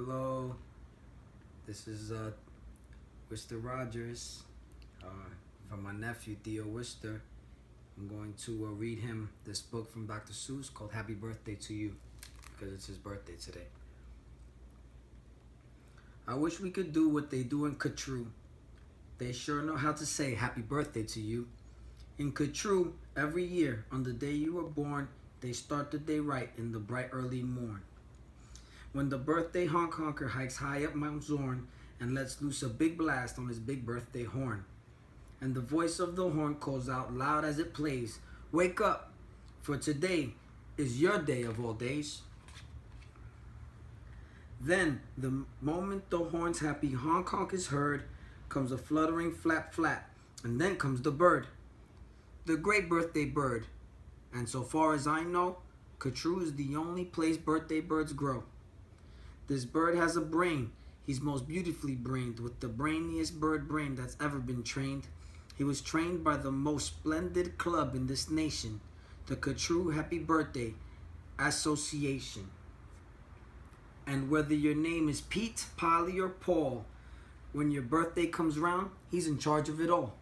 Hello, this is Wr.Rodgers from my nephew Wister. I'm going to read him this book from Dr. Seuss called Happy Birthday to You because it's his birthday today. I wish we could do what they do in Katru. They sure know how to say happy birthday to you. In Katru, every year on the day you were born, they start the day right in the bright early morn. When the birthday honker hikes high up Mount Zorn and lets loose a big blast on his big birthday horn. And the voice of the horn calls out loud as it plays, "Wake up, for today is your day of all days." Then, the moment the horn's happy honk is heard, comes a fluttering flap flap, and then comes the bird. The great birthday bird. And so far as I know, Katru is the only place birthday birds grow. This bird has a brain. He's most beautifully brained, with the brainiest bird brain that's ever been trained. He was trained by the most splendid club in this nation, the Katru Happy Birthday Association. And whether your name is Pete, Polly, or Paul, when your birthday comes round, he's in charge of it all.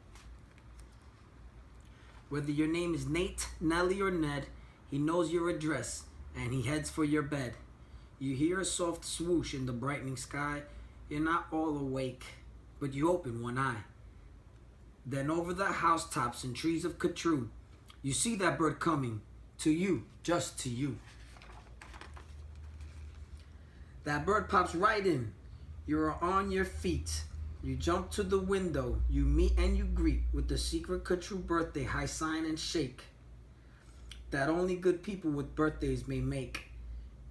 Whether your name is Nate, Nellie, or Ned, he knows your address, and he heads for your bed. You hear a soft swoosh in the brightening sky. You're not all awake, but you open one eye. Then over the housetops and trees of Katru, you see that bird coming, to you, just to you. That bird pops right in. You're on your feet. You jump to the window. You meet and you greet with the secret Katru birthday high sign and shake that only good people with birthdays may make.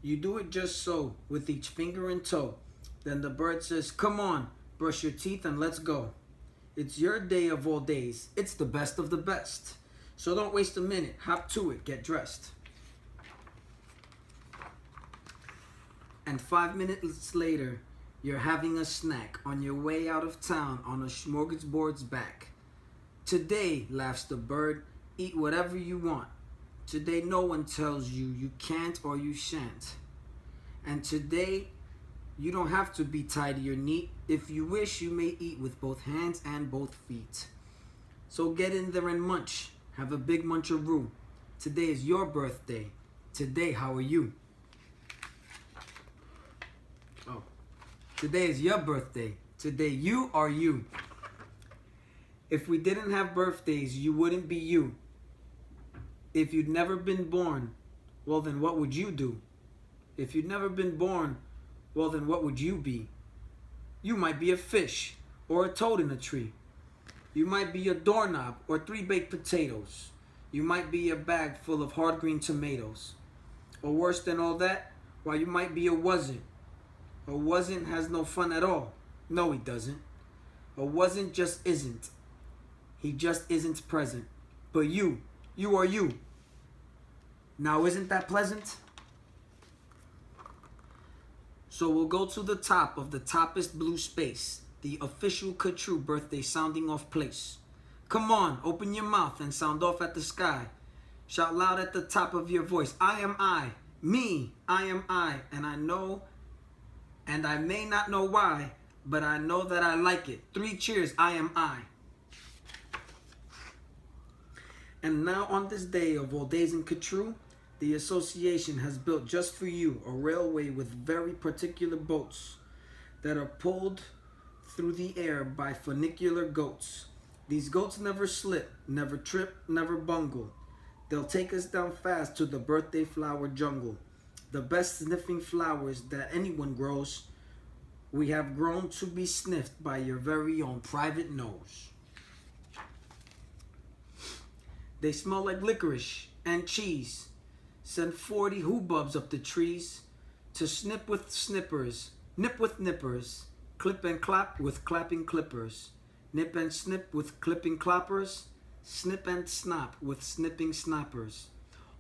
You do it just so, with each finger and toe. Then the bird says, "Come on, brush your teeth and let's go. It's your day of all days. It's the best of the best. So don't waste a minute. Hop to it. Get dressed." And 5 minutes later, you're having a snack on your way out of town on a smorgasbord's back. Today, laughs the bird, eat whatever you want. Today, no one tells you you can't or you shan't. And today, you don't have to be tidy or neat. If you wish, you may eat with both hands and both feet. So get in there and munch. Have a big muncheroo. Today is your birthday. Today, how are you? Oh, today is your birthday. Today, you are you. If we didn't have birthdays, you wouldn't be you. If you'd never been born, well then what would you do? If you'd never been born, well then what would you be? You might be a fish or a toad in a tree. You might be a doorknob or 3 baked potatoes. You might be a bag full of hard green tomatoes. Or worse than all that, why you might be a wasn't. A wasn't has no fun at all. No, he doesn't. A wasn't just isn't. He just isn't present. But you are you. Now isn't that pleasant? So we'll go to the top of the toppest blue space, the official Katru birthday sounding off place. Come on, open your mouth and sound off at the sky. Shout loud at the top of your voice, "I am I, me, I am I, and I know, and I may not know why, but I know that I like it. 3 cheers, I am I." And now on this day of all days in Katru, the association has built just for you a railway with very particular boats that are pulled through the air by funicular goats. These goats never slip, never trip, never bungle. They'll take us down fast to the birthday flower jungle. The best sniffing flowers that anyone grows, we have grown to be sniffed by your very own private nose. They smell like licorice and cheese. Send 40 hoobubs up the trees to snip with snippers, nip with nippers, clip and clap with clapping clippers, nip and snip with clipping clappers, snip and snap with snipping snappers.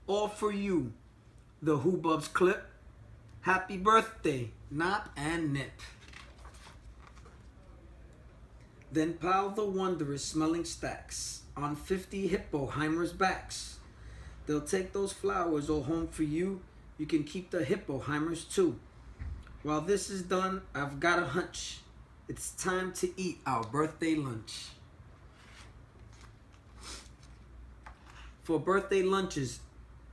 All for you, the hoobubs clip. Happy birthday, nop and nip. Then pile the wondrous smelling stacks on 50 hippoheimers' backs. They'll take those flowers all home for you. You can keep the hippoheimers too. While this is done, I've got a hunch. It's time to eat our birthday lunch. For birthday lunches,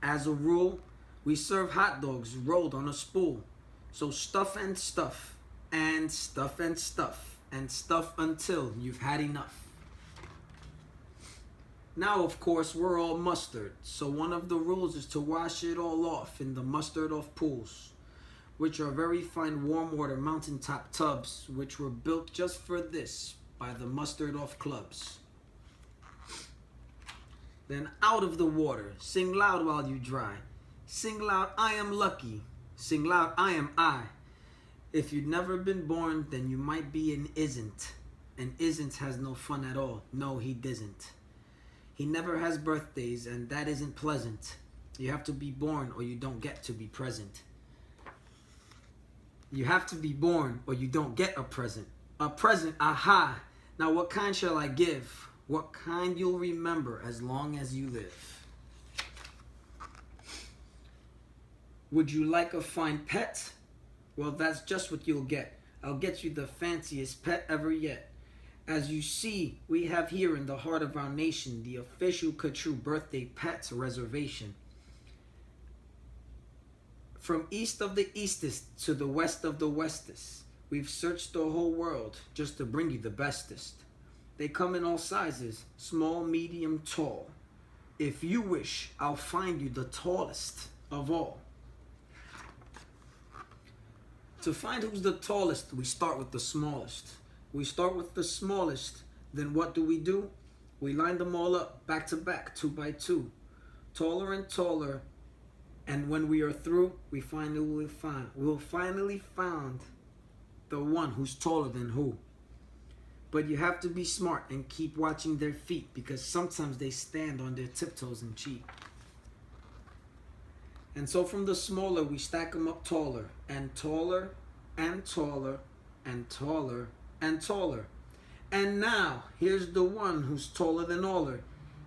as a rule, we serve hot dogs rolled on a spool. So stuff and stuff, and stuff and stuff, and stuff until you've had enough. Now, of course, we're all mustard, so one of the rules is to wash it all off in the mustard-off pools, which are very fine warm water mountaintop tubs, which were built just for this by the mustard-off clubs. Then out of the water, sing loud while you dry. Sing loud, I am lucky. Sing loud, I am I. If you've never been born, then you might be an isn't. And isn't has no fun at all. No, he doesn't. He never has birthdays, and that isn't pleasant. You have to be born or you don't get to be present. You have to be born or you don't get a present. A present, aha. Now what kind shall I give? What kind you'll remember as long as you live. Would you like a fine pet? Well, that's just what you'll get. I'll get you the fanciest pet ever yet. As you see, we have here in the heart of our nation the official True Birthday Pets Reservation. From east of the eastest to the west of the westest, we've searched the whole world just to bring you the bestest. They come in all sizes, small, medium, tall. If you wish, I'll find you the tallest of all. To find who's the tallest, we start with the smallest. We start with the smallest, then what do? We line them all up, back to back, 2 by 2. Taller and taller, and when we are through, we'll finally find the one who's taller than who. But you have to be smart and keep watching their feet, because sometimes they stand on their tiptoes and cheat. And so from the smaller, we stack them up taller, and taller, and taller, and taller, and taller. And now, here's the one who's taller than aller.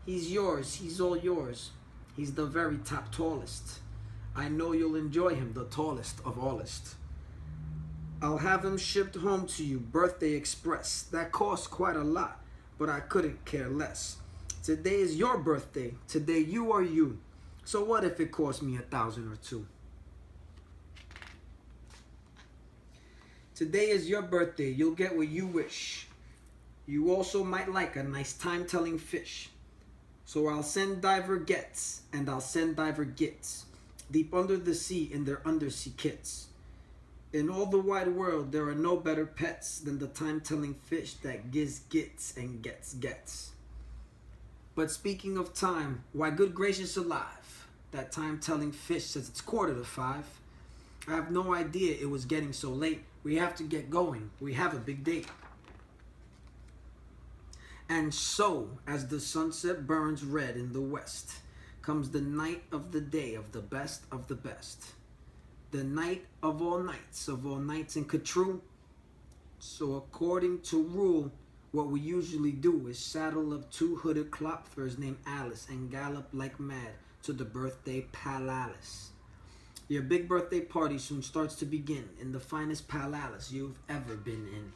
He's yours, he's all yours. He's the very top tallest. I know you'll enjoy him, the tallest of allest. I'll have him shipped home to you, Birthday Express. That costs quite a lot, but I couldn't care less. Today is your birthday, today you are you. So what if it cost me $1,000 or $2? Today is your birthday, you'll get what you wish. You also might like a nice time-telling fish. So I'll send diver gets, and I'll send diver gets, deep under the sea in their undersea kits. In all the wide world, there are no better pets than the time-telling fish that gets and gets. But speaking of time, why good gracious alive, that time-telling fish says it's 4:45. I have no idea it was getting so late. We have to get going. We have a big date. And so, as the sunset burns red in the west, comes the night of the day of the best of the best. The night of all nights in Catrue. So according to rule, what we usually do is saddle up 2 hooded klopfers named Alice and gallop like mad to the birthday palace. Your big birthday party soon starts to begin in the finest palace you've ever been in.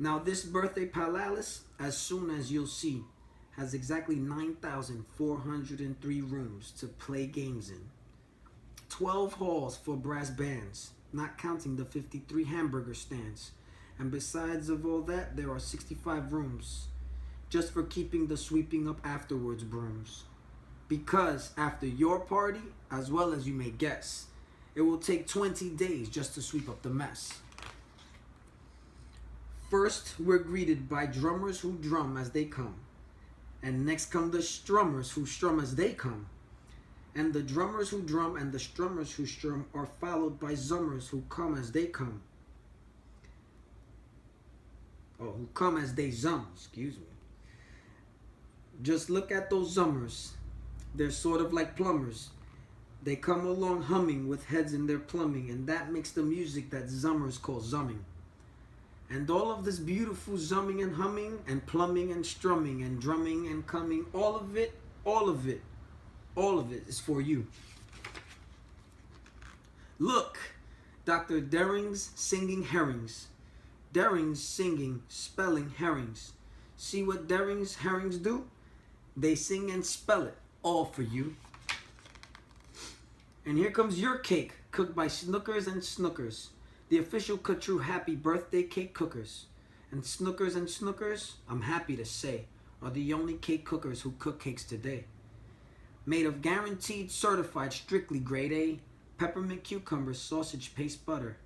Now this birthday palace, as soon as you'll see, has exactly 9,403 rooms to play games in. 12 halls for brass bands, not counting the 53 hamburger stands. And besides of all that, there are 65 rooms just for keeping the sweeping up afterwards brooms. Because after your party, as well as you may guess, it will take 20 days just to sweep up the mess. First, we're greeted by drummers who drum as they come. And next come the strummers who strum as they come. And the drummers who drum and the strummers who strum are followed by zummers who come as they come. Or who come as they zum, excuse me. Just look at those zummers. They're sort of like plumbers. They come along humming with heads in their plumbing, and that makes the music that zummers call zumming. And all of this beautiful zumming and humming and plumbing and strumming and drumming and coming, all of it is for you. Look, Dr. Daring's singing herrings. Daring's singing, spelling herrings. See what Daring's herrings do? They sing and spell it, all for you. And here comes your cake, cooked by Snookers and Snookers, the official Ka-True happy birthday cake cookers. And Snookers, I'm happy to say, are the only cake cookers who cook cakes today. Made of guaranteed, certified, strictly grade A, peppermint cucumber, sausage paste butter,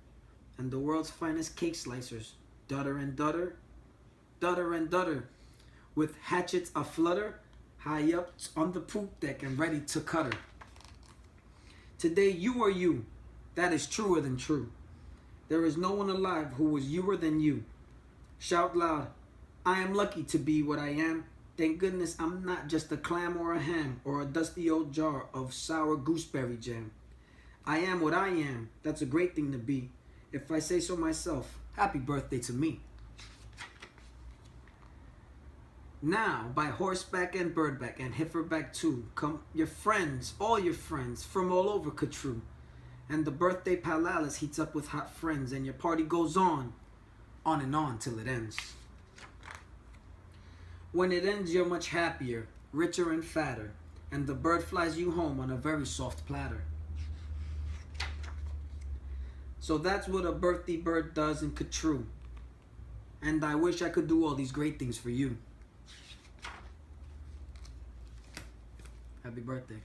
and the world's finest cake slicers, dutter and dutter, dutter and dutter, with hatchets aflutter, high up on the poop deck and ready to cut her. Today you are you, that is truer than true. There is no one alive who was youer than you. Shout loud, I am lucky to be what I am. Thank goodness I'm not just a clam or a ham or a dusty old jar of sour gooseberry jam. I am what I am. That's a great thing to be. If I say so myself, happy birthday to me. Now, by horseback and birdback and heiferback too, come your friends, all your friends, from all over Ka-True. And the birthday palalis heats up with hot friends, and your party goes on and on till it ends. When it ends, you're much happier, richer and fatter, and the bird flies you home on a very soft platter. So that's what a birthday bird does in Ka-True. And I wish I could do all these great things for you. Happy birthday.